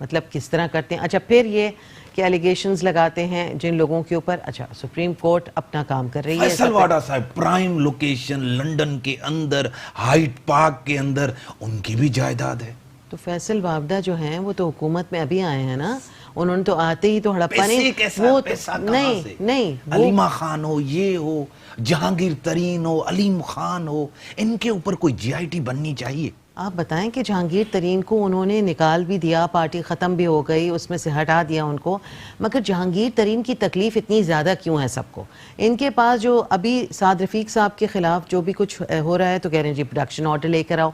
مطلب کس طرح کرتے ہیں. اچھا پھر یہ کہ ایلیگیشنز لگاتے ہیں جن لوگوں کے اوپر. اچھا سپریم کورٹ اپنا کام کر رہی ہے. فیصل واڈا صاحب پرائم لوکیشن لنڈن کے اندر ہائٹ پارک کے اندر ان کی بھی جائیداد ہے. تو فیصل وابدہ جو ہیں وہ تو حکومت میں ابھی آئے ہیں نا, انہوں نے تو آتے ہی تو ہڑپا نہیں. وہ نہیں علیمہ خان ہو, یہ ہو جہانگیر ترین ہو, علیم خان ہو, ان کے اوپر کوئی جی آئی ٹی بننی چاہیے. آپ بتائیں کہ جہانگیر ترین کو انہوں نے نکال بھی دیا, پارٹی ختم بھی ہو گئی, اس میں سے ہٹا دیا ان کو, مگر جہانگیر ترین کی تکلیف اتنی زیادہ کیوں ہے سب کو؟ ان کے پاس جو ابھی سعد رفیق صاحب کے خلاف جو بھی کچھ ہو رہا ہے تو کہہ رہے ہیں جی پروڈکشن آرڈر لے کر آؤ.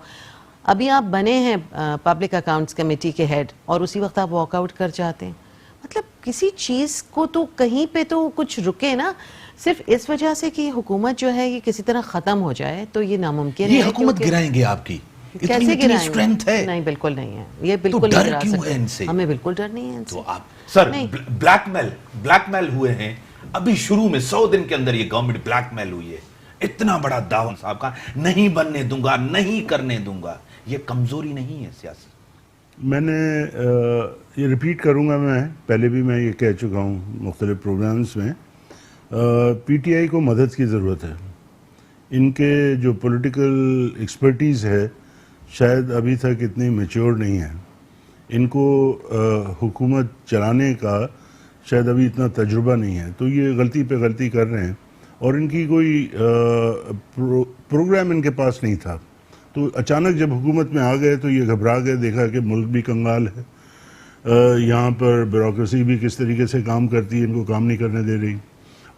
ابھی آپ بنے ہیں پبلک اکاؤنٹس کمیٹی کے ہیڈ اور اسی وقت آپ واک آؤٹ کر جاتے ہیں. مطلب کسی چیز کو تو کہیں پہ تو کچھ رکے نا. صرف اس وجہ سے کہ حکومت جو ہے یہ کسی طرح ختم ہو جائے تو یہ ناممکن ہے. یہ حکومت گرائیں گے آپ کی؟ کیسے گرائیں؟ نہیں بالکل نہیں ہے, یہ بالکل نہیں گرا سکتے. ہمیں بالکل ڈر نہیں ہے ان سے. تو آپ سر بلیک میل ہوئے ہیں ابھی شروع میں 100 دن کے اندر, یہ گورنمنٹ بلیک میل ہوئی ہے. اتنا بڑا دعویٰ صاحب کا نہیں بننے دوں گا, نہیں کرنے دوں گا, یہ کمزوری نہیں ہے سیاسی؟ میں نے یہ ریپیٹ کروں گا, میں پہلے بھی میں یہ کہہ چکا ہوں مختلف پروگرامز میں, پی ٹی آئی کو مدد کی ضرورت ہے. ان کے جو پولیٹیکل ایکسپرٹیز ہے شاید ابھی تک اتنی میچور نہیں ہے. ان کو حکومت چلانے کا شاید ابھی اتنا تجربہ نہیں ہے, تو یہ غلطی پہ غلطی کر رہے ہیں. اور ان کی کوئی پروگرام ان کے پاس نہیں تھا, تو اچانک جب حکومت میں آ گئے تو یہ گھبرا گئے, دیکھا کہ ملک بھی کنگال ہے, یہاں پر بیوروکریسی بھی کس طریقے سے کام کرتی ہے, ان کو کام نہیں کرنے دے رہی,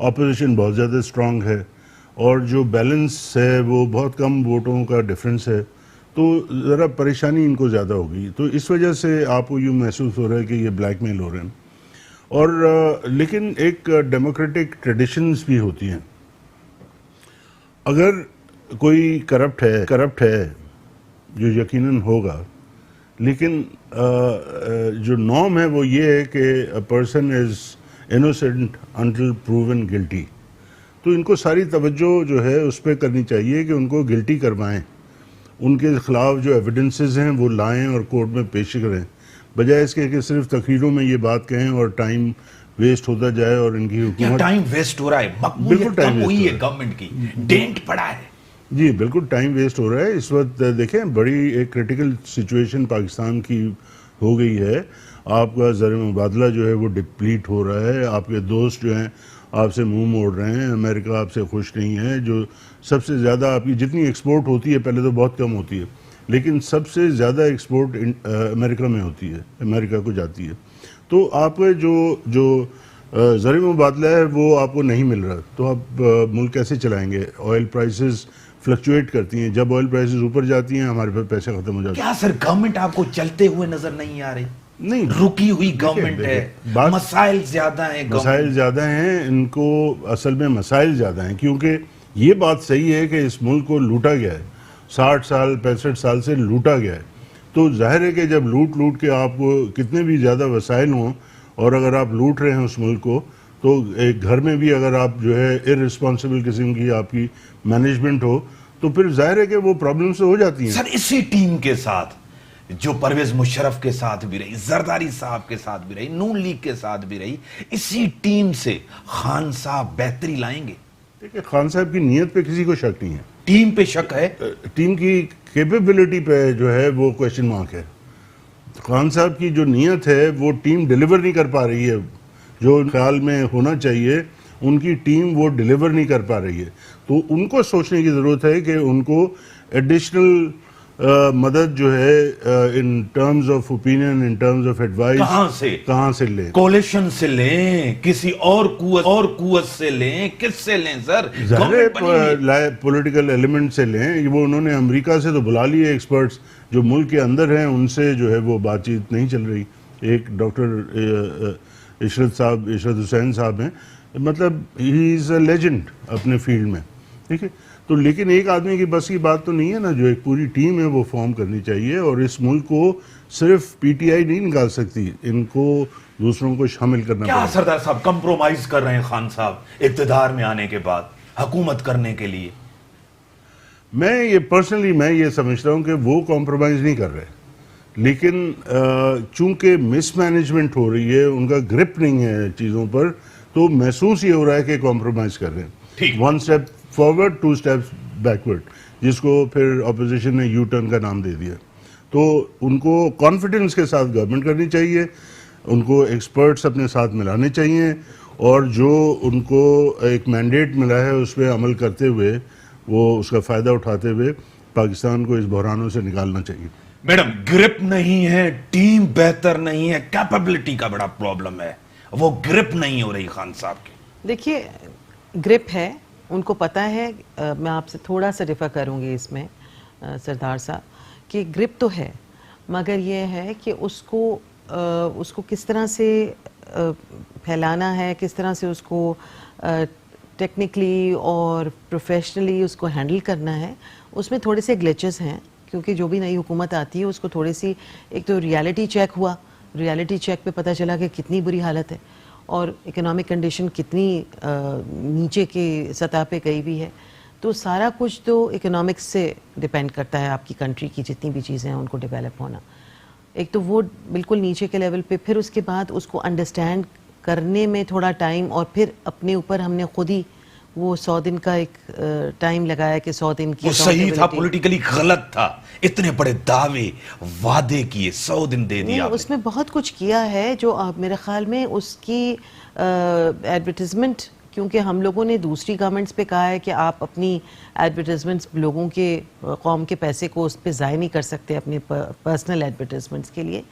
اپوزیشن بہت زیادہ اسٹرانگ ہے, اور جو بیلنس ہے وہ بہت کم ووٹوں کا ڈفرینس ہے, تو ذرا پریشانی ان کو زیادہ ہوگی. تو اس وجہ سے آپ کو یوں محسوس ہو رہا ہے کہ یہ بلیک میل ہو رہے ہیں. اور لیکن ایک ڈیموکریٹک ٹریڈیشنز بھی ہوتی ہیں. اگر کوئی کرپٹ ہے جو یقیناً ہوگا, لیکن جو نارم ہے وہ یہ ہے کہ a person is innocent until proven guilty. تو ان کو ساری توجہ جو ہے اس پہ کرنی چاہیے کہ ان کو گلٹی کروائیں, ان کے خلاف جو ایویڈنسز ہیں وہ لائیں اور کورٹ میں پیش کریں, بجائے اس کے کہ صرف تقریروں میں یہ بات کہیں اور ٹائم ویسٹ ہوتا جائے. اور ان کی حکومت ٹائم ویسٹ ہو رہا ہے, مقبولیت کم ہوئی ہے گورنمنٹ کی, ڈینٹ پڑا ہے. جی بالکل ٹائم ویسٹ ہو رہا ہے. اس وقت دیکھیں بڑی ایک کریٹیکل سچویشن پاکستان کی ہو گئی ہے. آپ کا زر مبادلہ جو ہے وہ ڈپلیٹ ہو رہا ہے, آپ کے دوست جو ہیں آپ سے منہ موڑ رہے ہیں, امریکہ آپ سے خوش نہیں ہے. جو سب سے زیادہ آپ کی جتنی ایکسپورٹ ہوتی ہے, پہلے تو بہت کم ہوتی ہے, لیکن سب سے زیادہ ایکسپورٹ امریکہ میں ہوتی ہے, امریکہ کو جاتی ہے. تو آپ کے جو زر مبادلہ ہے وہ آپ کو نہیں مل رہا, تو آپ ملک کیسے چلائیں گے؟ آئل پرائسز فلکچویٹ کرتی ہیں, جب آئل پرائسز اوپر جاتی ہیں ہمارے پاس پیسے ختم ہو جاتے ہیں. کیا سر گورنمنٹ آپ کو چلتے ہوئے نظر نہیں آ رہی؟ نہیں, رکی ہوئی گورنمنٹ ہے, مسائل زیادہ ہیں, مسائل زیادہ ہیں. ان کو اصل میں مسائل زیادہ ہیں, کیونکہ یہ بات صحیح ہے کہ اس ملک کو لوٹا گیا ہے, 60 سال 65 سال سے لوٹا گیا ہے. تو ظاہر ہے کہ جب لوٹ کے آپ کو کتنے بھی زیادہ وسائل ہوں, اور اگر آپ لوٹ رہے ہیں اس ملک کو, تو ایک گھر میں بھی اگر آپ جو ہے ارسپانسبل قسم کی آپ کی مینجمنٹ ہو, تو پھر ظاہر ہے کہ وہ پرابلمس ہو جاتی ہیں. سر اسی ٹیم کے ساتھ جو پرویز مشرف کے ساتھ بھی رہی, زرداری صاحب کے ساتھ بھی رہی, نون لیگ کے ساتھ بھی رہی, اسی ٹیم سے خان صاحب بہتری لائیں گے؟ دیکھیں خان صاحب کی نیت پہ کسی کو شک نہیں ہے, ٹیم پہ شک ہے, ٹیم کی کیپیبلٹی پہ جو ہے وہ کویسچن مارک ہے. خان صاحب کی جو نیت ہے وہ ٹیم ڈیلیور نہیں کر پا رہی ہے, جو خیال میں ہونا چاہیے ان کی ٹیم وہ ڈیلیور نہیں کر پا رہی ہے. تو ان کو سوچنے کی ضرورت ہے کہ ان کو ایڈیشنل مدد جو ہے in terms of opinion, in terms of advice کہاں سے لیں؟ کولیشن سے لیں, کسی اور قوت سے لیں, کس سے لیں سر؟ پولیٹیکل ایلیمنٹ سے لیں. وہ انہوں نے امریکہ سے تو بلا لیے ایکسپرٹس, جو ملک کے اندر ہیں ان سے جو ہے وہ بات چیت نہیں چل رہی. ایک ڈاکٹر عشرت حسین صاحب ہیں, مطلب ہی از اے لیجنڈ اپنے فیلڈ میں, ٹھیک ہے. تو لیکن ایک آدمی کی بس کی بات تو نہیں ہے نا, جو ایک پوری ٹیم ہے وہ فارم کرنی چاہیے. اور اس ملک کو صرف پی ٹی آئی نہیں نکال سکتی, ان کو دوسروں کو شامل کرنا کیا سردار صاحب کمپرومائز کر رہے ہیں خان صاحب اقتدار میں آنے کے بعد حکومت کرنے کے لیے؟ میں یہ پرسنلی میں یہ سمجھتا ہوں کہ وہ کمپرومائز نہیں کر رہے. لیکن چونکہ مس مینجمنٹ ہو رہی ہے, ان کا گرپ نہیں ہے چیزوں پر, تو محسوس یہ ہو رہا ہے کہ کمپرومائز کر رہے ہیں, 1 اسٹیپ فارورڈ 2 اسٹیپس بیکورڈ, جس کو پھر اپوزیشن نے یو ٹرن کا نام دے دیا. تو ان کو کانفیڈنس کے ساتھ گورنمنٹ کرنی چاہیے, ان کو ایکسپرٹس اپنے ساتھ ملانے چاہیے, اور جو ان کو ایک مینڈیٹ ملا ہے اس پہ عمل کرتے ہوئے, وہ اس کا فائدہ اٹھاتے ہوئے پاکستان کو اس بحرانوں سے نکالنا چاہیے. میڈم, گرپ نہیں ہے, ٹیم بہتر نہیں ہے, کیپیبلٹی کا بڑا پرابلم ہے, وہ گرپ نہیں ہو رہی خان صاحب کی. دیکھیے, گرپ ہے, ان کو پتہ ہے. میں آپ سے تھوڑا سا ڈفر کروں گی اس میں سردار صاحب, کہ گرپ تو ہے, مگر یہ ہے کہ اس کو کس طرح سے پھیلانا ہے, کس طرح سے اس کو ٹیکنیکلی اور پروفیشنلی اس کو ہینڈل کرنا ہے, اس میں تھوڑے سے گلیچز ہیں. کیونکہ جو بھی نئی حکومت آتی ہے اس کو تھوڑی سی, ایک تو ریالٹی چیک ہوا, ریالٹی چیک پہ پتہ چلا کہ کتنی بری حالت ہے اور اکنامک کنڈیشن کتنی نیچے کی سطح پہ گئی بھی ہے. تو سارا کچھ تو اکنامکس سے ڈیپینڈ کرتا ہے, آپ کی کنٹری کی جتنی بھی چیزیں ہیں ان کو ڈیولپ ہونا. ایک تو وہ بالکل نیچے کے لیول پہ, پھر اس کے بعد اس کو انڈرسٹینڈ کرنے میں تھوڑا ٹائم, اور پھر اپنے اوپر ہم نے خود ہی وہ 100 دن کا ایک ٹائم لگایا کہ 100 دن کی وہ صحیح تھا, پولیٹیکلی غلط تھا, اتنے بڑے دعوے وعدے کیے, 100 دن دے دیا. اس میں بہت کچھ کیا ہے جو میرے خیال میں اس کی ایڈورٹیزمنٹ, کیونکہ ہم لوگوں نے دوسری گورنمنٹس پہ کہا ہے کہ آپ اپنی ایڈورٹیزمنٹس لوگوں کے, قوم کے پیسے کو اس پہ ضائع نہیں کر سکتے اپنے پرسنل ایڈورٹیزمنٹس کے لیے.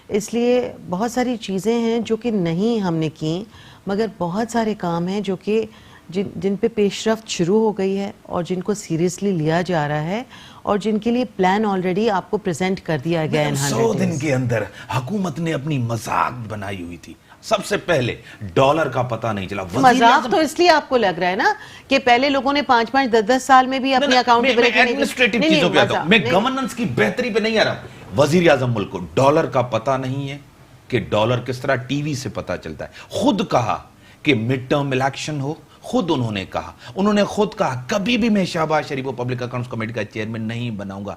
اس لیے بہت ساری چیزیں ہیں جو کہ نہیں ہم نے کی, مگر بہت سارے کام ہیں جو کہ جن پہ پیش رفت شروع ہو گئی ہے اور جن کو سیریسلی لیا جا رہا ہے, اور جن کے لیے پلان آلریڈی آپ کو پریزنٹ کر دیا گیا ہے. 100 دن کے اندر حکومت نے اپنی مذاق بنائی ہوئی تھی. سب سے پہلے ڈالر کا پتہ نہیں چلا. مذاق تو اس لیے آپ کو لگ رہا ہے نا کہ پہلے لوگوں نے 5-5 10-10 سال میں بھی اپنی اکاؤنٹیبلٹی ایڈمنسٹریٹو چیزوں پہ آتا ہوں, میں گورننس کی بہتری پہ نہیں آ رہا. وزیر اعظم ملک کو ڈالر کا پتہ نہیں ہے کہ ڈالر کس طرح ٹی وی سے پتہ چلتا ہے. خود کہا کہ مڈ ٹرم الیکشن ہو, خود انہوں نے خود کہا کبھی بھی میں شہباز شریف کو پبلک اکاؤنٹس کمیٹی کا چیئرمین نہیں بناؤں گا.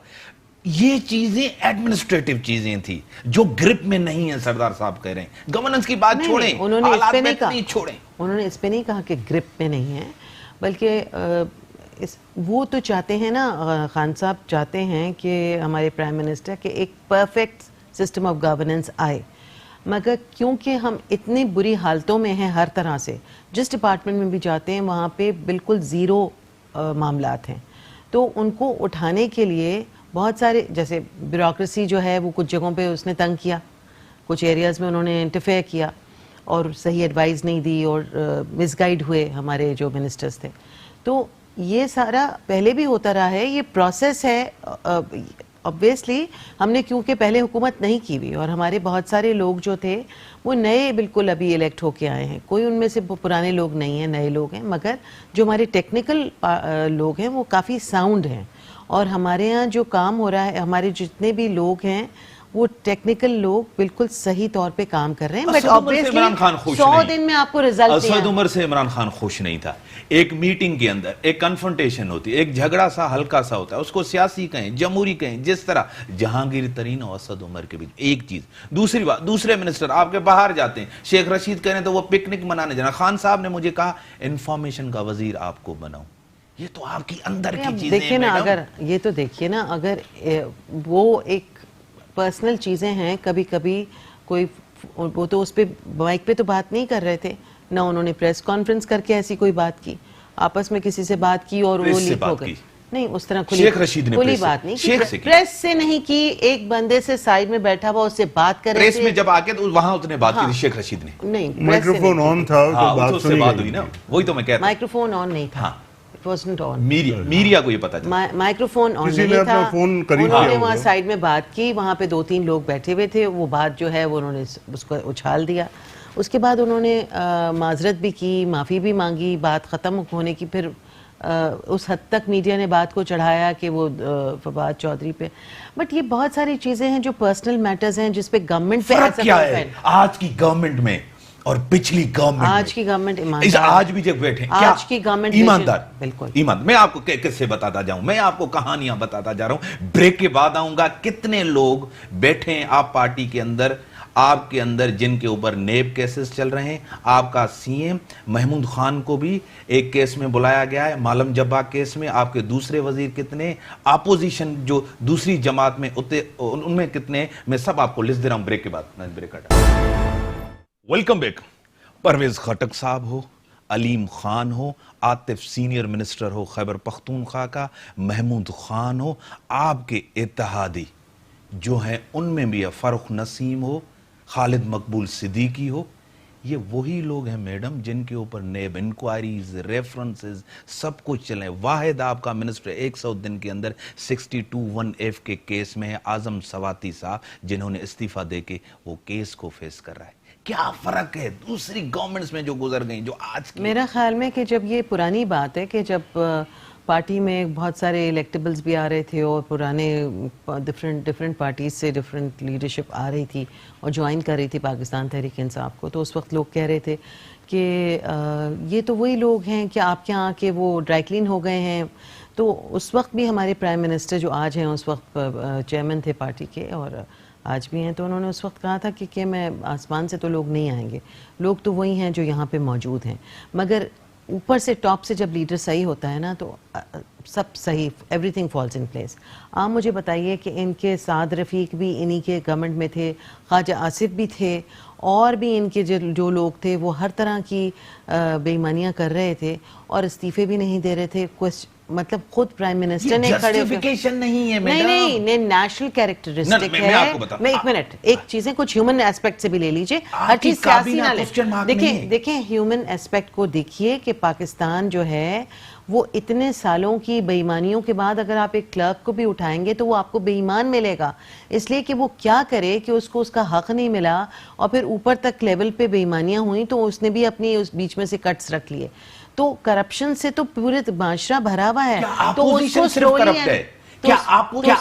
یہ چیزیں ایڈمنسٹریٹو چیزیں تھی جو گرپ میں نہیں ہیں. سردار صاحب کہہ رہے ہیں گورننس کی بات چھوڑیں, حالات بہتری چھوڑیں. انہوں نے اس پہ نہیں کہا کہ گرپ میں نہیں ہے, بلکہ وہ تو چاہتے ہیں نا, خان صاحب چاہتے ہیں کہ ہمارے پرائم منسٹر کہ ایک پرفیکٹ سسٹم آف گورننس آئے, مگر کیونکہ ہم اتنی بری حالتوں میں ہیں ہر طرح سے, جس ڈپارٹمنٹ میں بھی جاتے ہیں وہاں پہ بالکل زیرو معاملات ہیں. تو ان کو اٹھانے کے لیے بہت سارے, جیسے بیوروکریسی جو ہے وہ کچھ جگہوں پہ اس نے تنگ کیا, کچھ ایریاز میں انہوں نے انٹرفیئر کیا اور صحیح ایڈوائز نہیں دی, اور مس گائیڈ ہوئے ہمارے جو منسٹرز تھے. تو یہ سارا پہلے بھی ہوتا رہا ہے, یہ پروسیس ہے. obviously ہم نے کیونکہ پہلے حکومت نہیں کی ہوئی, اور ہمارے بہت سارے لوگ جو تھے وہ نئے بالکل ابھی الیکٹ ہو کے آئے ہیں, کوئی ان میں سے پرانے لوگ نہیں ہیں, نئے لوگ ہیں, مگر جو ہمارے ٹیکنیکل لوگ ہیں وہ کافی ساؤنڈ ہیں. اور ہمارے ہاں جو کام ہو رہا ہے, ہمارے جتنے بھی لوگ ہیں وہ ٹیکنیکل لوگ بالکل صحیح طور پہ کام کر رہے ہیں. بٹ obviously 100 دن میں آپ کو رزلٹ اسد عمر سے عمران خان خوش نہیں تھا. ایک میٹنگ کے اندر ایک کنفرنٹیشن ہوتی ہے, ایک جھگڑا سا ہلکا سا ہوتا ہے, اس کو سیاسی کہیں, جمہوری کہیں, جس طرح جہانگیر ترین اور اسد عمر کے بیچ ایک چیز. دوسری بات, دوسرے منسٹر آپ کے باہر جاتے ہیں, شیخ رشید کہہ رہے ہیں تو وہ پکنک منانے جانا, خان صاحب نے مجھے کہا انفارمیشن کا وزیر آپ کو بناؤں. یہ تو آپ کی اندر کی چیزیں دیکھیے نا, اگر یہ تو دیکھیے نا, اگر وہ ایک پرسنل چیزیں ہیں, کبھی کبھی کوئی وہ تو اس پہ مائک پہ تو بات نہیں کر رہے تھے, نہ انہوں نے پریس کانفرنس کر کے ایسی کوئی بات کی, آپس میں کسی سے بات کی اور وہ لیک ہو گئی. نہیں اس طرح کھلی بات نہیں, پریس سے نہیں کی, ایک بندے سے سائیڈ میں بیٹھا ہوا اس سے بات کر رہے تھے. پریس میں جب آکے تو وہاں اس نے بات کی تھی شیخ رشید نے, نہیں مائکروفون آن تھا تو بات سنی گئی نا, وہی تو میں کہتا ہوں. مائکروفون آن نہیں تھا, میڈیا کو یہ پتا چلا, مائکروفون آن نہیں تھا, انہوں نے وہاں سائیڈ میں بات کی, وہاں پہ 2-3 لوگ بیٹھے ہوئے تھے, وہ بات جو ہے وہ انہوں نے اس کو اچھال دیا. اس کے بعد انہوں نے معذرت بھی کی, معافی بھی مانگی, بات ختم ہونے کی. پھر اس حد تک میڈیا نے بات کو چڑھایا کہ وہ فواد چودھری پہ. بٹ یہ بہت ساری چیزیں ہیں جو پرسنل میٹرز ہیں جس پہ گورنمنٹ پہ فرق کیا ہے. آج کی گورنمنٹ میں اور پچھلی گورنمنٹ آج کی گورنمنٹ ایماندار، آج بھی جب بیٹھے آج کی گورنمنٹ ایماندار، بالکل ایمان. میں آپ کو کس سے بتاتا جاؤں، میں آپ کو کہانیاں بتاتا جا رہا ہوں. بریک کے بعد آؤں گا. کتنے لوگ بیٹھے ہیں آپ پارٹی کے اندر، آپ کے اندر جن کے اوپر نیب کیسز چل رہے ہیں. آپ کا سی ایم محمود خان کو بھی ایک کیس میں بلایا گیا ہے، معلم جبا کیس میں. آپ کے دوسرے وزیر کتنے، اپوزیشن جو دوسری جماعت میں ان میں کتنے، میں سب آپ کو لسٹ دے رہا ہوں بریک کے بعد. بریک ہٹا. Welcome back. پرویز خٹک صاحب ہو، علیم خان ہو، عاطف سینئر منسٹر ہو خیبر پختونخوا کا، محمود خان ہو، آپ کے اتحادی جو ہیں ان میں بھی فاروق نسیم ہو، خالد مقبول صدیقی ہو. یہ وہی لوگ ہیں میڈم جن کے اوپر نیب انکوائریز، ریفرنسز سب کچھ چلیں. واحد آپ کا منسٹر 100 دن کے اندر 62(1)(f) کے کیس میں ہے، اعظم سواتی صاحب، جنہوں نے استعفیٰ دے کے وہ کیس کو فیس کر رہا ہے. کیا فرق ہے دوسری گورنمنٹس میں جو گزر گئیں جو آج کی؟ میرا خیال میں کہ جب یہ پرانی بات ہے کہ جب پارٹی میں بہت سارے الیکٹیبلز بھی آ رہے تھے اور پرانے ڈفرینٹ پارٹیز سے ڈفرینٹ لیڈرشپ آ رہی تھی اور جوائن کر رہی تھی پاکستان تحریک انصاف کو، تو اس وقت لوگ کہہ رہے تھے کہ یہ تو وہی لوگ ہیں کہ آپ کے یہاں کے وہ ڈرائی کلین ہو گئے ہیں. تو اس وقت بھی ہمارے پرائم منسٹر جو آج ہیں، اس وقت چیئرمین تھے پارٹی کے اور آج بھی ہیں، تو انہوں نے اس وقت کہا تھا کہ میں آسمان سے تو لوگ نہیں آئیں گے، لوگ تو وہی ہیں جو یہاں پہ موجود ہیں. مگر اوپر سے ٹاپ سے جب لیڈر صحیح ہوتا ہے نا تو سب صحیح، every thing falls in place. آپ مجھے بتائیے کہ ان کے سعد رفیق بھی انہی کے گورنمنٹ میں تھے، خواجہ آصف بھی تھے، اور بھی ان کے جو لوگ تھے وہ ہر طرح کی بے ایمانیاں کر رہے تھے اور استعفے بھی نہیں دے رہے تھے. مطلب خود پرائم منسٹر نے کھڑے ہو کے جسٹیفیکیشن نہیں ہے میڈم. نہیں نیشنل کیریکٹرسٹک میں آپ کو بتاؤں. ایک منٹ، ایک چیزیں کچھ ہیومن ایسپیکٹ سے بھی لے لیجئے، ہر چیز سیاسی نہ لیں. دیکھیں ہیومن ایسپیکٹ کو دیکھیے کہ پاکستان جو ہے وہ اتنے سالوں کی بے ایمانیوں کے بعد اگر آپ ایک کلرک کو بھی اٹھائیں گے تو وہ آپ کو بے ایمان ملے گا، اس لیے کہ وہ کیا کرے کہ اس کو اس کا حق نہیں ملا اور پھر اوپر تک لیول پہ بے ایمانیاں ہوئیں تو اس نے بھی اپنی اس بیچ میں سے کٹس رکھ لیے. تو کرپشن سے تو پورے معاشرہ بھرا ہوا ہے. تو اس کو سلولی کیا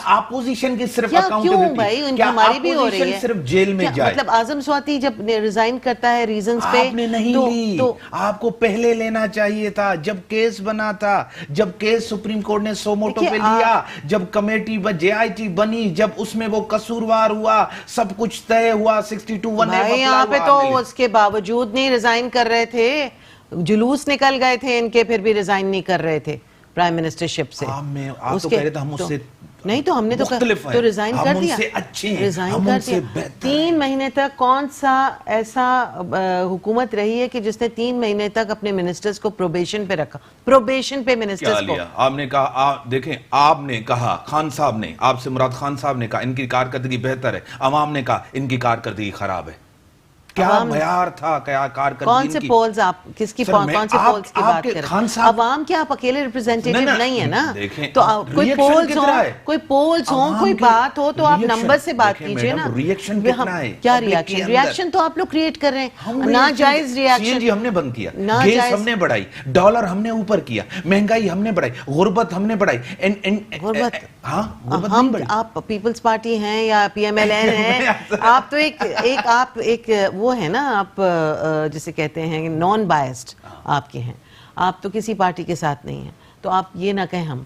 اپوزیشن کی صرف اکاؤنٹیبلٹی، ہماری بھی ہو رہی ہے صرف جیل میں جائے؟ مطلب اعظم سواتی جب ریزائن کرتا ہے ریزنز پہ، آپ نے نہیں لی، آپ کو پہلے لینا چاہیے تھا جب کیس بنا تھا، جب کیس سپریم کورٹ نے سو موٹو پہ لیا، جب کمیٹی JIT بنی، جب اس میں وہ قصوروار ہوا، سب کچھ طے ہوا، 62(1)(f) یہاں پہ تو اس کے باوجود نہیں ریزائن کر رہے تھے، جلوس نکل گئے تھے ان کے، پھر بھی ریزائن نہیں کر رہے تھے پرائم منسٹرشپ سے. آپ تو کہہ رہے تھے ہم اس سے نہیں تو ہم نے تو ریزائن کر دیا، ریزائن کر دیا. 3 مہینے تک کون سا ایسا حکومت رہی ہے کہ جس نے 3 مہینے تک اپنے منسٹرز کو پروبیشن پہ رکھا، پروبیشن پہ منسٹرز کو. آپ نے کہا، دیکھیں آپ نے کہا، خان صاحب نے، آپ سے مراد خان صاحب نے کہا ان کی کارکردگی بہتر ہے، عوام نے کہا ان کی کارکردگی خراب ہے. کیا معیار تھا کارکردگی؟ کون سے پولز آپ کس کی کون سے پولز کی بات کر رہے ہیں؟ عوام کے آپ اکیلے ریپرزینٹیٹیو نہیں ہے نا. تو کوئی پولز ہوں، کوئی بات ہو تو آپ نمبر سے بات کیجئے نا. ریئیکشن کتنا ہے؟ کیا ریئیکشن؟ ریئیکشن تو آپ لوگ کریٹ کر رہے ہیں، ناجائز ریئیکشن. ہم نے بند کیا، گیس ہم نے بڑھائی، ڈالر ہم نے اوپر کیا، مہنگائی ہم نے بڑھائی، غربت ہم نے بڑھائی. آپ پیپلز پارٹی ہیں یا PMLN ہیں، آپ تو ایک وہ ہے نا، آپ جسے کہتے ہیں نان بائسڈ آپ کے ہیں، آپ تو کسی پارٹی کے ساتھ نہیں ہیں. تو آپ یہ نہ کہیں ہم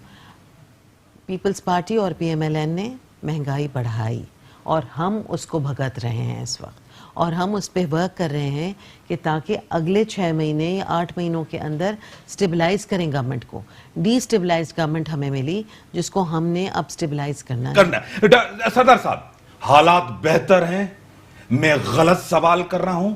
پیپلز پارٹی اور PMLN نے مہنگائی بڑھائی اور ہم اس کو بھگت رہے ہیں اس وقت، اور ہم اس پہ ورک کر رہے ہیں کہ تاکہ اگلے 6 مہینے یا 8 مہینوں کے اندر سٹیبلائز کریں گورنمنٹ کو. ڈی سٹیبلائز گورنمنٹ ہمیں ملی جس کو ہم نے اب سٹیبلائز کرنا ہے. صدر صاحب حالات بہتر ہیں، میں غلط سوال کر رہا ہوں،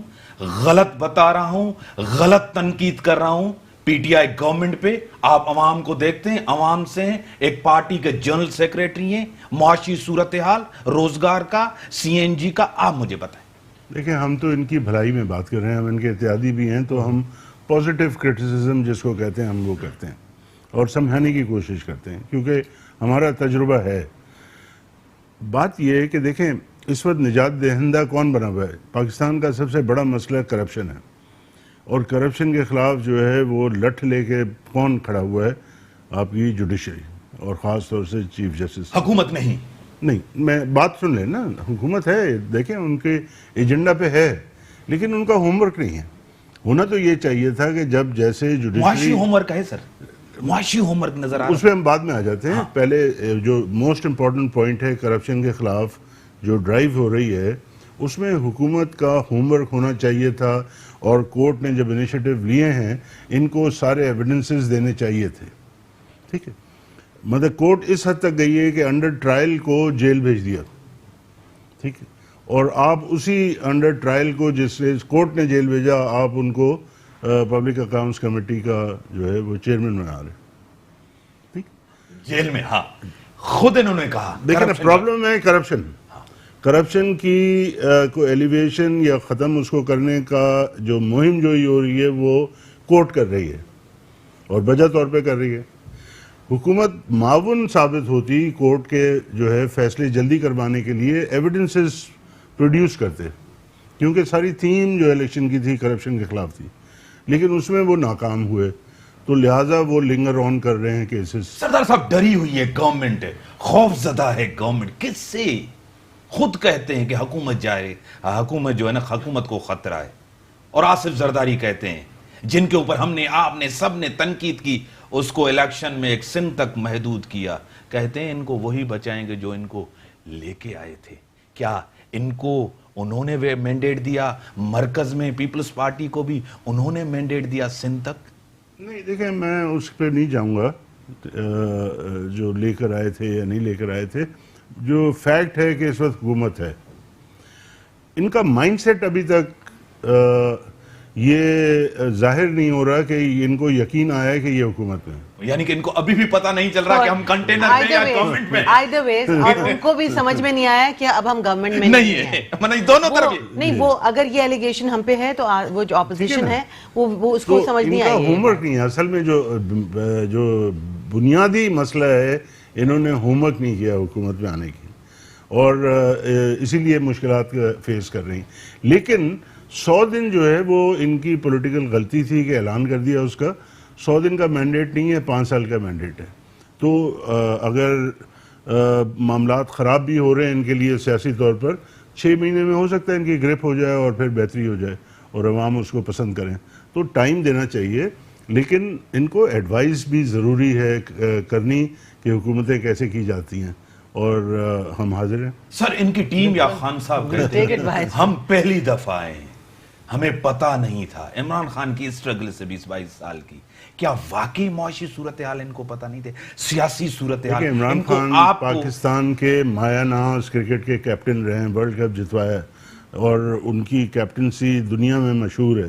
غلط بتا رہا ہوں، غلط تنقید کر رہا ہوں PTI گورنمنٹ پہ. آپ عوام کو دیکھتے ہیں، عوام سے ہیں، ایک پارٹی کے جنرل سیکریٹری ہیں، معاشی صورتحال، روزگار کا، CNG کا، آپ مجھے بتائیں. دیکھیں ہم تو ان کی بھلائی میں بات کر رہے ہیں، ہم ان کے اتحادی بھی ہیں، تو ہم پازیٹیو کرٹیسزم جس کو کہتے ہیں ہم وہ کرتے ہیں اور سمجھانے کی کوشش کرتے ہیں کیونکہ ہمارا تجربہ ہے. بات یہ ہے کہ دیکھیں اس وقت نجات دہندہ کون بنا ہوا ہے؟ پاکستان کا سب سے بڑا مسئلہ کرپشن ہے، اور کرپشن کے خلاف جو ہے وہ لٹھ لے کے کون کھڑا ہوا ہے؟ آپ کی جوڈیشری اور خاص طور سے چیف جسٹس. حکومت نہیں، میں بات سن لیں نا، حکومت ہے، دیکھیں ان کے ایجنڈا پہ ہے لیکن ان کا ہوم ورک نہیں ہے. ہونا تو یہ چاہیے تھا کہ جب جیسے معاشی جوڈیشری ہوم ورک ہے سر, معاشی ہوم ورک نظر آ اس پہ ہم بعد میں آ جاتے ہیں. پہلے جو موسٹ امپورٹنٹ پوائنٹ ہے کرپشن کے خلاف جو ڈرائیو ہو رہی ہے, اس میں حکومت کا ہوم ورک ہونا چاہیے تھا, اور کورٹ نے جب انیشیٹو لیے ہیں ان کو سارے ایویڈنسز دینے چاہیے تھے. ٹھیک ہے, مطلب کورٹ اس حد تک گئی ہے کہ انڈر ٹرائل کو جیل بھیج دیا. ٹھیک ہے, اور آپ اسی انڈر ٹرائل کو جس کورٹ نے جیل بھیجا, آپ ان کو پبلک اکاؤنٹس کمیٹی کا جو ہے وہ چیئرمین بنا رہے. ٹھیک, جیل میں. ہاں, خود انہوں نے کہا. دیکھیں نا پرابلم ہے کرپشن کی کو ایلیویشن یا ختم اس کو کرنے کا جو مہم جو ہو رہی ہے وہ کورٹ کر رہی ہے, اور بجا طور پہ کر رہی ہے. حکومت معاون ثابت ہوتی کورٹ کے جو ہے فیصلے جلدی کروانے کے لیے ایویڈنسز پروڈیوس کرتے, کیونکہ ساری تھیم جو الیکشن کی تھی کرپشن کے خلاف تھی, لیکن اس میں وہ ناکام ہوئے, تو لہٰذا وہ لنگر آن کر رہے ہیں کیسز. سردار صاحب ڈری ہوئی ہے گورنمنٹ, خوف زدہ ہے گورنمنٹ. کس سے؟ خود کہتے ہیں کہ حکومت جائے, حکومت جو ہے نا حکومت کو خطرہ ہے. اور آصف زرداری کہتے ہیں, جن کے اوپر ہم نے آپ نے سب نے تنقید کی, اس کو الیکشن میں ایک سن تک محدود کیا. کہتے ہیں ان کو وہی بچائیں گے جو ان کو لے کے آئے تھے. کیا ان کو انہوں نے مینڈیٹ دیا؟ مرکز میں پیپلز پارٹی کو بھی انہوں نے مینڈیٹ دیا سن تک؟ نہیں دیکھیں, میں اس پہ نہیں جاؤں گا جو لے کر آئے تھے یا نہیں لے کر آئے تھے. جو فیکٹ ہے کہ اس وقت حکومت ہے, ان کا مائنڈ سیٹ ابھی تک یہ ظاہر نہیں ہو رہا کہ ان کو یقین آیا ہے کہ یہ حکومت میں, یعنی کہ ان کو ابھی بھی پتہ نہیں چل رہا کہ ہم کنٹینر میں یا گورنمنٹ میں. either ways, اور ان کو بھی سمجھ میں نہیں آیا کہ اب ہم گورنمنٹ میں نہیں ہے. نہیں, دونوں طرف نہیں, وہ اگر یہ ایلیگیشن ہم پہ ہے تو وہ جو اپوزیشن ہے وہ اس کو سمجھ نہیں آئی. ان کا آئی ہوم ورک نہیں ہے. اصل میں جو بنیادی مسئلہ ہے, انہوں نے ہوم ورک نہیں کیا حکومت میں آنے کی, اور اسی لیے مشکلات فیس کر رہی ہیں. لیکن 100 دن جو ہے وہ ان کی پولیٹیکل غلطی تھی کہ اعلان کر دیا اس کا. 100 دن کا مینڈیٹ نہیں ہے, 5 سال کا مینڈیٹ ہے. تو اگر معاملات خراب بھی ہو رہے ہیں ان کے لیے سیاسی طور پر, 6 مہینے میں ہو سکتا ہے ان کی گرپ ہو جائے اور پھر بہتری ہو جائے اور عوام اس کو پسند کریں. تو ٹائم دینا چاہیے, لیکن ان کو ایڈوائز بھی ضروری ہے کرنی کہ حکومتیں کیسے کی جاتی ہیں, اور ہم حاضر ہیں. سر ان کی ٹیم یا خان صاحب کہتے ہیں ہم پہلی دفعہ آئے ہیں, ہمیں پتہ نہیں تھا. عمران خان کی اسٹرگل سے 20-22 سال کی, کیا واقعی معاشی صورتحال ان کو پتہ نہیں تھے؟ سیاسی صورتحال. عمران خان پاکستان کے مایا ناز کرکٹ کے کیپٹن رہے ہیں, ورلڈ کپ جتوایا, اور ان کی کیپٹنسی دنیا میں مشہور ہے.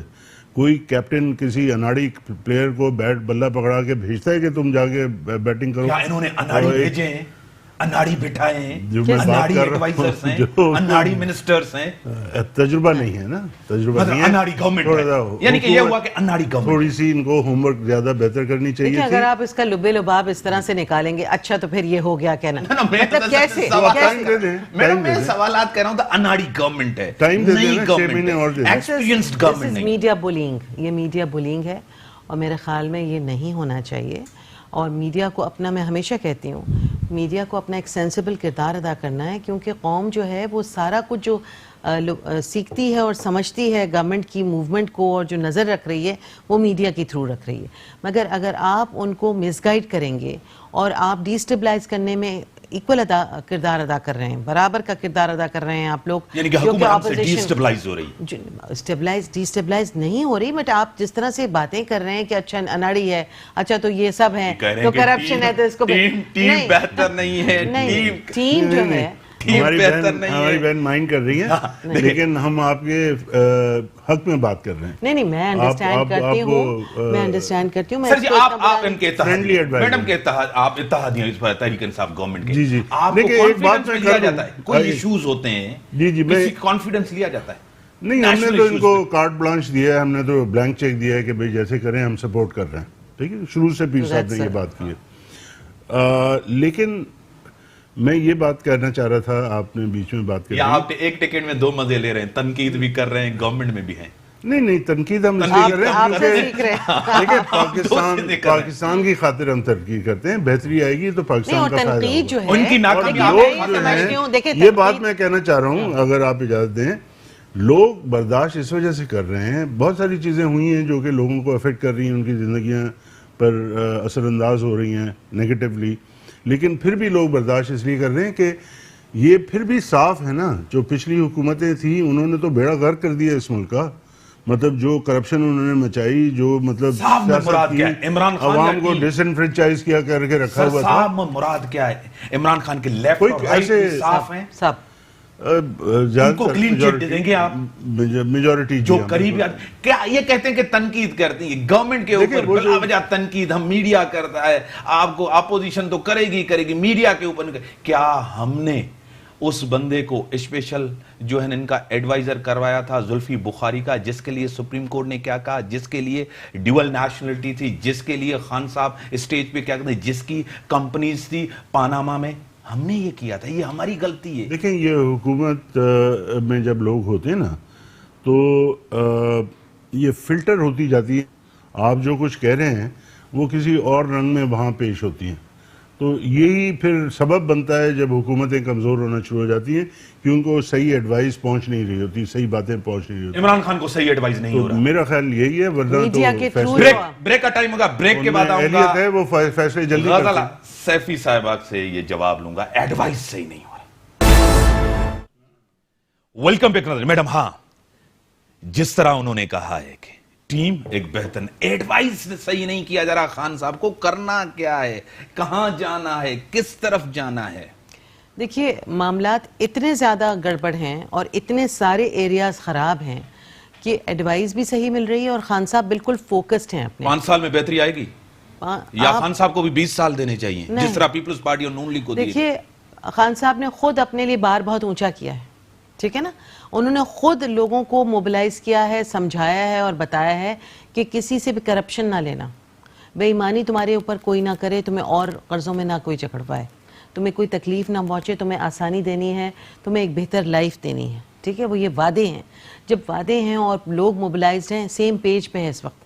کوئی کیپٹن کسی اناڑی پلیئر کو بیٹ بلہ پکڑا کے بھیجتا ہے کہ تم جا کے بیٹنگ کرو؟ کیا انہوں نے اناڑی بھیجے ہیں, اناڑی بٹھائے ہیں, اناڑی ایڈوائزرز ہیں, اناڑی منسٹرز ہیں؟ تجربہ نہیں ہے نا, تجربہ نہیں ہے. اناڑی گورنمنٹ, یعنی کہ یہ ہوا کہ اناڑی گورنمنٹ تھوڑی سی ان کو ہوم ورک زیادہ بہتر کرنی چاہیے تھی. اگر آپ اس کا لبے لباب اس طرح سے نکالیں گے, اچھا تو پھر یہ ہو گیا کہنا, مطلب کیسے؟ میڈم میں سوالات کہہ رہا ہوں تو اناڑی گورنمنٹ ہے, نئی گورنمنٹ, ایکسپیرینسڈ گورنمنٹ نہیں. میڈیا بولنگ, یہ میڈیا بولنگ ہے, اور میرے خیال میں یہ نہیں ہونا چاہیے. اور میڈیا کو اپنا, میں ہمیشہ کہتی ہوں, میڈیا کو اپنا ایک سینسیبل کردار ادا کرنا ہے, کیونکہ قوم جو ہے وہ سارا کچھ جو سیکھتی ہے اور سمجھتی ہے گورنمنٹ کی موومنٹ کو, اور جو نظر رکھ رہی ہے وہ میڈیا کے تھرو رکھ رہی ہے. مگر اگر آپ ان کو مس گائڈ کریں گے اور آپ ڈیسٹیبلائز کرنے میں ایکول کردار ادا کر رہے ہیں, برابر کا کردار ادا کر رہے ہیں آپ لوگ, یعنی کہ حکومت ہم سے ڈیسٹیبلائز ہو رہی ہے. ڈیسٹیبلائز نہیں ہو رہی, بٹ آپ جس طرح سے باتیں کر رہے ہیں کہ اچھا اناڑی ہے, اچھا تو یہ سب ہیں, تو کرپشن ہے, تو اس کو ٹیم بہتر نہیں ہے, ٹیم جو ہے ہماری بہن مائنڈ کر رہی ہے, لیکن ہم آپ کے حق میں بات کر رہے ہیں. نہیں میں انڈرسٹینڈ کرتی ہوں, میں انڈرسٹینڈ کرتی ہوں. سر جی آپ ان کے اتحاد, میڈم کے اتحاد, آپ اتحادیاں اس پر تحریک انصاف گورنمنٹ کے, جی آپ کو کانفیڈنس لیا جاتا ہے, کوئی ایشوز ہوتے ہیں کسی کانفیڈنس لیا جاتا ہے؟ نہیں, ہم نے تو ان کو کارٹ بلانچ دیا ہے, ہم نے تو بلینک چیک دیا ہے کہ بھئی جیسے کریں ہم سپورٹ کر رہے ہیں. ٹھیک ہے, شروع سے پیر صاحب نے یہ بات کی ہے. لیکن میں یہ بات کہنا چاہ رہا تھا, آپ نے بیچ میں بات کی, آپ ایک ٹکٹ میں 2 مزے لے رہے ہیں, تنقید بھی کر رہے ہیں, گورنمنٹ میں بھی ہیں. نہیں تنقید ہم اس لیے کر رہے ہیں, دیکھیں پاکستان کی خاطر ہم تنقید کرتے ہیں, بہتری آئے گی تو پاکستان کا فائدہ ہوگا. ان کی ناکامی, یہ بات میں کہنا چاہ رہا ہوں, اگر آپ اجازت دیں, لوگ برداشت اس وجہ سے کر رہے ہیں، بہت ساری چیزیں ہوئی ہیں جو کہ لوگوں کو افیکٹ کر رہی ہیں، ان کی زندگیاں پر اثر انداز ہو رہی ہیں نیگیٹیولی، لیکن پھر بھی لوگ برداشت اس لیے کر رہے ہیں کہ یہ پھر بھی صاف ہے نا، جو پچھلی حکومتیں تھیں انہوں نے تو بیڑا غرق کر دیا اس ملک کا، مطلب جو کرپشن انہوں نے مچائی، جو مطلب صاحب میں مراد کیا ہے؟ عمران خان عوام کو ڈس انفرینچائز کیا کر کے رکھا ہوا تھا. صاحب میں مراد کیا ہے؟ عمران خان کے لیفٹ اور رائٹ صاف ہیں، سب ان کو کلین چٹ دیں گے آپ میجورٹی جو قریب کیا یہ کہتے ہیں کہ تنقید کرتی ہے گورنمنٹ کے اوپر بلا وجہ تنقید ہم میڈیا کرتا ہے، آپ کو اپوزیشن تو کرے گی میڈیا کے اوپر. کیا ہم نے اس بندے کو اسپیشل جو ہے ان کا ایڈوائزر کروایا تھا زلفی بخاری کا، جس کے لیے سپریم کورٹ نے کیا کہا، جس کے لیے ڈیول نیشنلٹی تھی، جس کے لیے خان صاحب اسٹیج پہ کیا کہتے ہیں، جس کی کمپنیز تھی پاناما میں، ہم نے یہ کیا تھا، یہ ہماری غلطی ہے. دیکھیں یہ حکومت میں جب لوگ ہوتے ہیں نا تو یہ فلٹر ہوتی جاتی ہے، آپ جو کچھ کہہ رہے ہیں وہ کسی اور رنگ میں وہاں پیش ہوتی ہیں، تو یہی پھر سبب بنتا ہے جب حکومتیں کمزور ہونا شروع ہو جاتی ہیں کہ ان کو صحیح ایڈوائز پہنچ نہیں رہی ہوتی، صحیح باتیں پہنچ نہیں رہی ہوتی. عمران خان کو صحیح ایڈوائز نہیں ہو رہا. میرا خیال یہی ہے، ورنہ میڈیا کے تو تھرو بریک کا ٹائم ہوگا، بریک کے بعد آؤں اہلیت گا، ہے وہ فیصلے جلدی کرتے غزالہ ہیں. سیفی صاحبہ سے یہ جواب لوں گا، ایڈوائز صحیح نہیں ہو رہا. ویلکم بیک نظر میڈم. ہاں جس طرح انہوں نے کہا ہے کہ ٹیم ایک بہتر ایڈوائز صحیح نہیں کیا جا رہا، خان صاحب کو کرنا کیا ہے، کہاں جانا ہے، کس طرف جانا ہے. دیکھیے معاملات اتنے زیادہ گڑبڑ ہیں اور اتنے سارے ایریاز خراب ہیں کہ ایڈوائز بھی صحیح مل رہی ہے اور خان صاحب بالکل فوکسڈ ہیں اپنے. 5 سال میں بہتری آئے گی یا خان صاحب کو بھی 20 سال دینے چاہیے جس طرح پیپلز پارٹی اور نون لیگ کو دیے؟ دیکھیے خان صاحب نے خود اپنے لیے بار بہت اونچا کیا ہے، ٹھیک ہے نا، انہوں نے خود لوگوں کو موبلائز کیا ہے، سمجھایا ہے اور بتایا ہے کہ کسی سے بھی کرپشن نہ لینا، بے ایمانی تمہارے اوپر کوئی نہ کرے، تمہیں اور قرضوں میں نہ کوئی جکڑوائے، تمہیں کوئی تکلیف نہ پہنچے، تمہیں آسانی دینی ہے، تمہیں ایک بہتر لائف دینی ہے، ٹھیک ہے. وہ یہ وعدے ہیں، جب وعدے ہیں اور لوگ موبلائزڈ ہیں، سیم پیج پہ ہے، اس وقت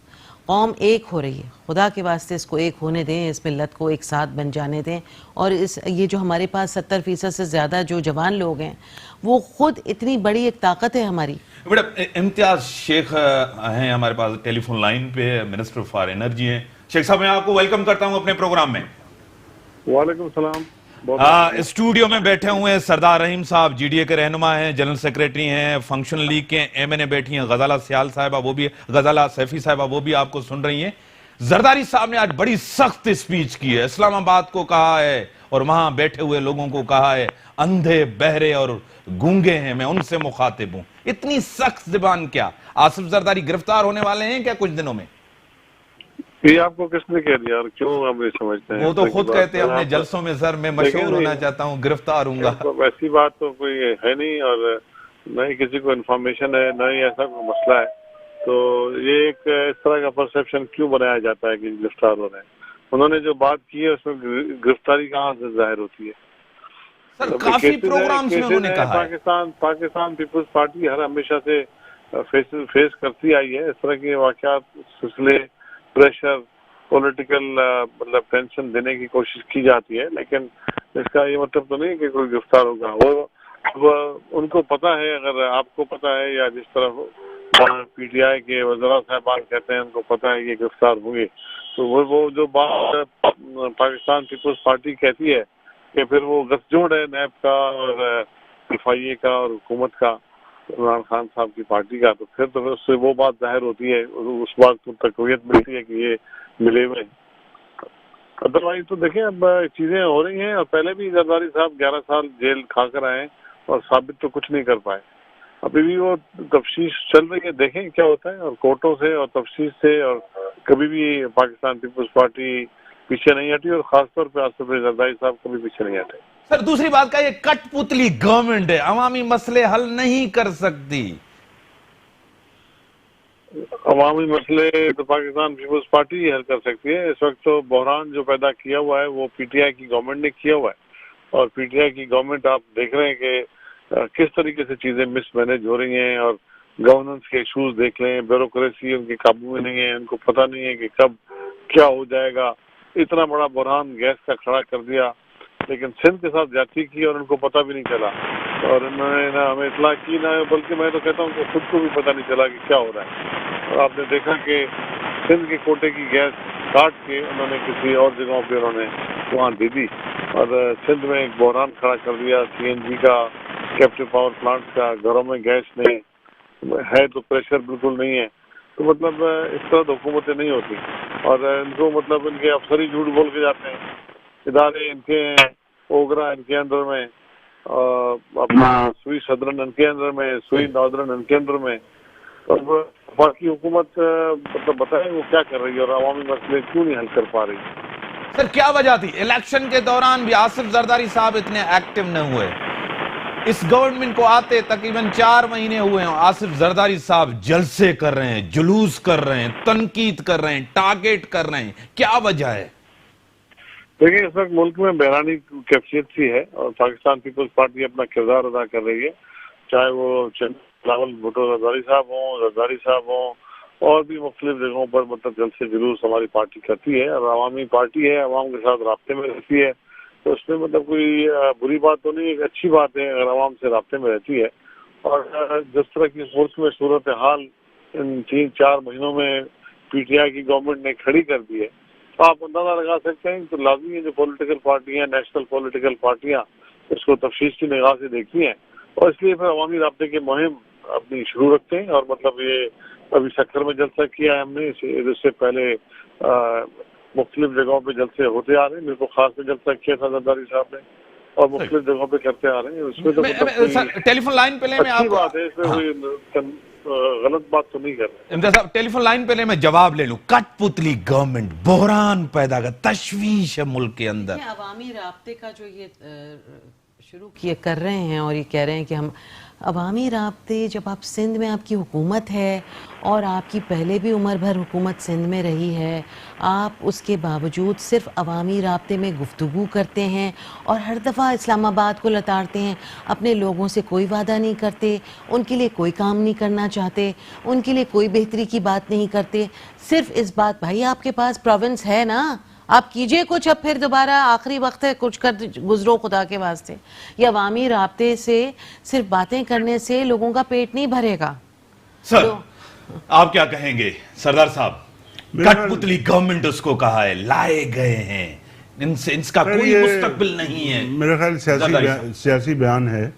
قوم ایک ہو رہی ہے، خدا کے واسطے اس کو ایک ہونے دیں، اس ملت کو ایک ساتھ بن جانے دیں. اور یہ جو ہمارے پاس 70% سے زیادہ جو جوان لوگ ہیں وہ خود اتنی بڑی ایک طاقت ہے ہماری. امتیاز شیخ ہیں ہمارے پاس ٹیلی فون لائن پہ، منسٹر فار انرجی ہیں. شیخ صاحب میں آپ کو ویلکم کرتا ہوں اپنے پروگرام میں. وعلیکم السلام. اسٹوڈیو میں بیٹھے ہوئے ہیں سردار رحیم صاحب، جی ڈی اے کے رہنما ہیں، جنرل سیکریٹری ہیں، فنکشن لیگ کے ایم این اے بیٹھی ہیں، غزالہ سیال صاحبہ وہ بھی، غزالہ سیفی صاحبہ وہ بھی آپ کو سن رہی ہیں. زرداری صاحب نے آج بڑی سخت اسپیچ کی ہے، اسلام آباد کو کہا ہے اور وہاں بیٹھے ہوئے لوگوں کو کہا ہے اندھے بہرے اور گونگے ہیں، میں ان سے مخاطب ہوں. اتنی سخت زبان کیا؟ آصف زرداری گرفتار ہونے والے ہیں کیا کچھ دنوں میں؟ یہ آپ کو کس نے کہہ دیا اور کیوں آپ یہ سمجھتے ہیں؟ وہ تو خود کہتے ہیں اپنے جلسوں میں، سر میں مشہور ہونا چاہتا ہوں، گرفتار ہوں گا. ویسی بات تو کوئی ہے نہیں، اور نہ ہی کسی کو انفارمیشن ہے، نہ ہی ایسا کوئی مسئلہ ہے. تو یہ ایک اس طرح کا پرسیپشن کیوں بنایا جاتا ہے کہ گرفتار ہو رہے ہیں؟ انہوں نے جو بات کی ہے اس میں گرفتاری کہاں سے ظاہر ہوتی ہے؟ سر کافی پروگرامز میں انہوں نے کہا ہے پاکستان پیپلز پارٹی ہر ہمیشہ سے فیس کرتی آئی ہے اس طرح کے واقعات، سلسلے، پریشر، پولیٹیکل مطلب ٹینشن دینے کی کوشش کی جاتی ہے، لیکن اس کا یہ مطلب تو نہیں کہ کوئی گرفتار ہوگا. وہ ان کو پتہ ہے، اگر آپ کو پتہ ہے یا جس طرح پی ٹی آئی کے وزراء صاحبان کہتے ہیں ان کو پتہ ہے کہ گرفتار ہوں گے، تو وہ جو بات پاکستان پیپلز پارٹی کہتی ہے کہ پھر وہ گٹھ جوڑ ہے نیب کا اور ایف آئی اے کا اور حکومت کا، عمران خان صاحب کی پارٹی کا، تو پھر اس سے وہ بات ظاہر ہوتی ہے، اس بات کو تقویت ملتی ہے کہ یہ ملے ہوئے. ادروائز تو دیکھیں اب چیزیں ہو رہی ہیں، اور پہلے بھی زرداری صاحب 11 سال جیل کھا کر آئے اور ثابت تو کچھ نہیں کر پائے. ابھی بھی وہ تفتیش چل رہی ہے، دیکھیں کیا ہوتا ہے، اور کورٹوں سے اور تفتیش سے، اور کبھی بھی پاکستان پیپلز پارٹی پیچھے نہیں ہٹی، اور خاص طور پہ آصف زرداری صاحب کبھی پیچھے نہیں ہٹے. سر دوسری بات کا یہ کٹ پتلی گورنمنٹ ہے، عوامی مسئلے حل نہیں کر سکتی. عوامی مسئلے تو پاکستان پیپلز پارٹی ہی حل کر سکتی ہے. اس وقت تو بحران جو پیدا کیا ہوا ہے وہ پی ٹی آئی کی گورنمنٹ نے کیا ہوا ہے، اور پی ٹی آئی کی گورنمنٹ آپ دیکھ رہے ہیں کہ کس طریقے سے چیزیں مس مینج ہو رہی ہیں، اور گورننس کے ایشوز دیکھ لیں، بیوروکریسی ان کے قابو میں نہیں ہے، ان کو پتہ نہیں ہے کہ کب کیا ہو جائے گا. اتنا بڑا بحران گیس کا کھڑا کر دیا، لیکن سندھ کے ساتھ جاتی کی اور ان کو پتہ بھی نہیں چلا. اور انہوں نے نہ ہمیں اطلاع کی نہ، بلکہ میں تو کہتا ہوں کہ خود کو بھی پتہ نہیں چلا کہ کیا ہو رہا ہے. اور آپ نے دیکھا کہ سندھ کے کوٹے کی گیس کاٹ کے انہوں نے کسی اور جگہوں پہ انہوں نے وہاں دے دی، اور سندھ میں ایک بحران کھڑا کر دیا سی این جی کا، کیپٹیو پاور پلانٹ کا. گھروں میں گیس نہیں ہے تو پریشر بالکل نہیں ہے. تو مطلب اس طرح حکومتیں نہیں ہوتی، اور ان کو مطلب ان کے افسر ہی جھوٹ بول کے جاتے ہیں. ادارے ان کے ہیں، اوگرا ان کے اندر میں، اپنا سوئی صدرن ان کے اندر میں، سوئی نادرن ان کے اندر میں. اب باقی حکومت مطلب بتائیں وہ کیا کر رہی ہے اور عوامی مسئلے کیوں نہیں حل کر پا رہی. سر کیا وجہ تھی الیکشن کے دوران بھی آصف زرداری صاحب اتنے ایکٹیو نہ ہوئے؟ اس گورنمنٹ کو آتے تقریباً 4 مہینے ہوئے ہیں، آصف زرداری صاحب جلسے کر رہے ہیں، جلوس کر رہے ہیں، تنقید کر رہے ہیں، ٹارگیٹ کر رہے ہیں، کیا وجہ ہے؟ دیکھیں اس وقت ملک میں بحرانی کیفیت سی ہے، اور پاکستان پیپلز پارٹی اپنا کردار ادا کر رہی ہے، چاہے وہ بلاول بھٹو زرداری صاحب ہوں اور بھی مختلف جگہوں پر مطلب جلسے جلوس ہماری پارٹی کرتی ہے، اور عوامی پارٹی ہے، عوام کے ساتھ رابطے میں رہتی ہے. تو اس میں مطلب کوئی بری بات تو نہیں، ایک اچھی بات ہے اگر عوام سے رابطے میں رہتی ہے. اور جس طرح کی ملک میں صورتحال ان 3-4 مہینوں میں پی ٹی آئی کی گورنمنٹ نے کھڑی کر دی ہے، تو آپ اندازہ لگا سکتے ہیں. تو لازمی ہے جو پولیٹیکل پارٹیاں، نیشنل پولیٹیکل پارٹیاں اس کو تفتیش کی نگاہ سے دیکھتی ہیں، اور اس لیے پھر عوامی رابطے کی مہم اپنی شروع رکھتے ہیں. اور مطلب یہ ابھی سکھر میں جلسہ کیا ہے ہم نے، اس سے پہلے مختلف جگہوں پہ جلسے ہوتے آ رہے ہیں. میرے کو خاص میں جلسہ کیا تھا زرداری صاحب نے، اور مختلف جگہوں پہ کرتے آ رہے ہیں. اس میں تو مطلب ٹیلی فون لائن پہ لیں میں اچھی آپ بات ہے، اس میں کوئی غلط بات تو نہیں کر رہے. امتیاز صاحب ٹیلی فون لائن پہ لیں میں جواب لے لوں. کٹ پتلی گورنمنٹ بحران پیدا کر، تشویش ہے ملک کے اندر. یہ عوامی رابطے کا جو یہ شروع کیے کر رہے ہیں اور یہ کہہ رہے ہیں کہ ہم عوامی رابطے، جب آپ سندھ میں آپ کی حکومت ہے اور آپ کی پہلے بھی عمر بھر حکومت سندھ میں رہی ہے، آپ اس کے باوجود صرف عوامی رابطے میں گفتگو کرتے ہیں اور ہر دفعہ اسلام آباد کو لتاڑتے ہیں، اپنے لوگوں سے کوئی وعدہ نہیں کرتے، ان کے لیے کوئی کام نہیں کرنا چاہتے، ان کے لیے کوئی بہتری کی بات نہیں کرتے. صرف اس بات، بھائی آپ کے پاس پروونس ہے نا، آپ کیجئے کچھ، اب پھر دوبارہ آخری وقت ہے، کچھ کر گزرو خدا کے واسطے. یہ عوامی رابطے سے صرف باتیں کرنے سے لوگوں کا پیٹ نہیں بھرے گا. سر آپ کیا کہیں گے سردار صاحب؟ کٹ پتلی گورنمنٹ اس کو کہا ہے، لائے گئے ہیں، ان کا کوئی مستقبل نہیں ہے. میرا خیال سیاسی بیان ہے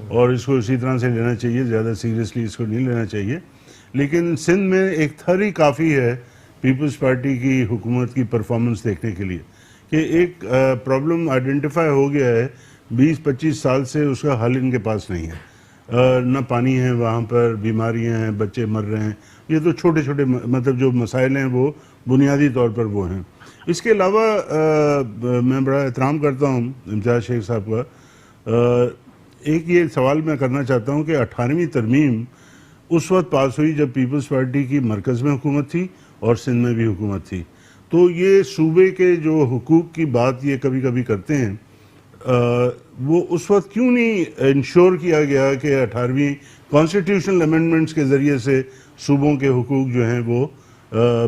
اور اس کو اسی طرح سے لینا چاہیے، زیادہ سیریسلی اس کو نہیں لینا چاہیے. لیکن سندھ میں ایک تھری کافی ہے پیپلز پارٹی کی حکومت کی پرفارمنس دیکھنے کے لیے کہ ایک پرابلم آئیڈینٹیفائی ہو گیا ہے 20-25 سال سے، اس کا حل ان کے پاس نہیں ہے. نہ پانی ہے وہاں پر، بیماریاں ہیں، بچے مر رہے ہیں. یہ تو چھوٹے چھوٹے مطلب جو مسائل ہیں وہ بنیادی طور پر وہ ہیں. اس کے علاوہ میں بڑا احترام کرتا ہوں امتیاز شیخ صاحب کا. ایک یہ سوال میں کرنا چاہتا ہوں کہ 18ویں ترمیم اس وقت پاس ہوئی جب پیپلز پارٹی کی مرکز میں حکومت تھی اور سندھ میں بھی حکومت تھی. تو یہ صوبے کے جو حقوق کی بات یہ کبھی کبھی کرتے ہیں، وہ اس وقت کیوں نہیں انشور کیا گیا کہ 18ویں کانسٹیٹیوشنل امینڈمنٹس کے ذریعے سے صوبوں کے حقوق جو ہیں وہ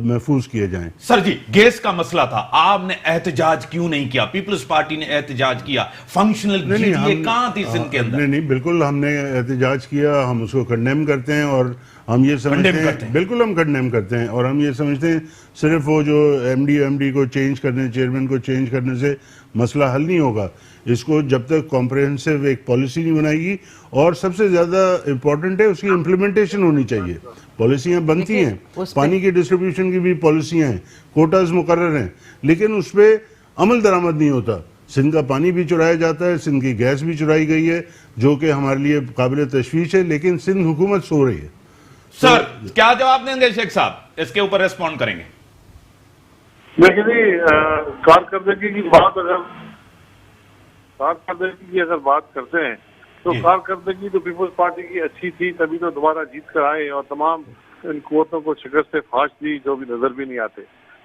محفوظ کیے جائیں؟ سر جی گیس کا مسئلہ تھا، آپ نے احتجاج کیوں نہیں کیا؟ پیپلز پارٹی نے احتجاج کیا، فنکشنل جی ڈی اے کہاں تھی سندھ کے اندر؟ نہیں بالکل ہم نے احتجاج کیا، ہم اس کو کنڈیم کرتے ہیں اور ہم یہ سمجھتے ہیں، بالکل ہم کنڈیم کرتے ہیں اور ہم یہ سمجھتے ہیں صرف وہ جو ایم ڈی کو چینج کرنے، چیئرمین کو چینج کرنے سے مسئلہ حل نہیں ہوگا. اس کو جب تک کمپریہنسو ایک پالیسی نہیں بنائے گی، اور سب سے زیادہ امپورٹنٹ ہے اس کی امپلیمنٹیشن ہونی چاہیے. پالیسیاں بنتی ہیں، پانی کی ڈسٹریبیوشن کی بھی پالیسیاں ہیں، کوٹاز مقرر ہیں، لیکن اس پہ عمل درآمد نہیں ہوتا. سندھ کا پانی بھی چرایا جاتا ہے، سندھ کی گیس بھی چرائی گئی ہے جو کہ ہمارے لیے قابل تشویش ہے، لیکن سندھ حکومت سو رہی ہے. سر کیا جواب دیں گے شیخ صاحب؟ اس کے اوپر ریسپونڈ کریں گے. لیکن کارکردگی کی بات اگر بات کرتے ہیں تو کارکردگی تو پیپلز پارٹی کی اچھی تھی، تبھی تو دوبارہ جیت کر آئے اور تمام ان قوتوں کو شکست فاش دی جو بھی نظر بھی نہیں آتے.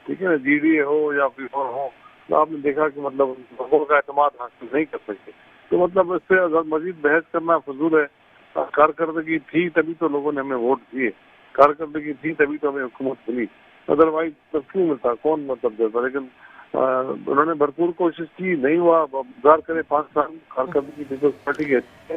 ٹھیک ہے نا، جی ڈی اے ہو یا کوئی اور ہو، تو آپ نے دیکھا کہ مطلب لوگوں کا اعتماد حاصل نہیں کر سکتے. تو مطلب اس پہ اگر مزید بحث کرنا فضول ہے. کارکردگی تھی تبھی تو لوگوں نے ہمیں ووٹ دیے، کارکردگی تھی تبھی تو ہمیں حکومت ملی، ادروائز تو کیوں ملتا، کون مطلب دیتا. لیکن انہوں نے بھرپور کوشش کی، نہیں ہوا. گزار کرے 5 سال کارکردگی پیپلز پارٹی کی ہے.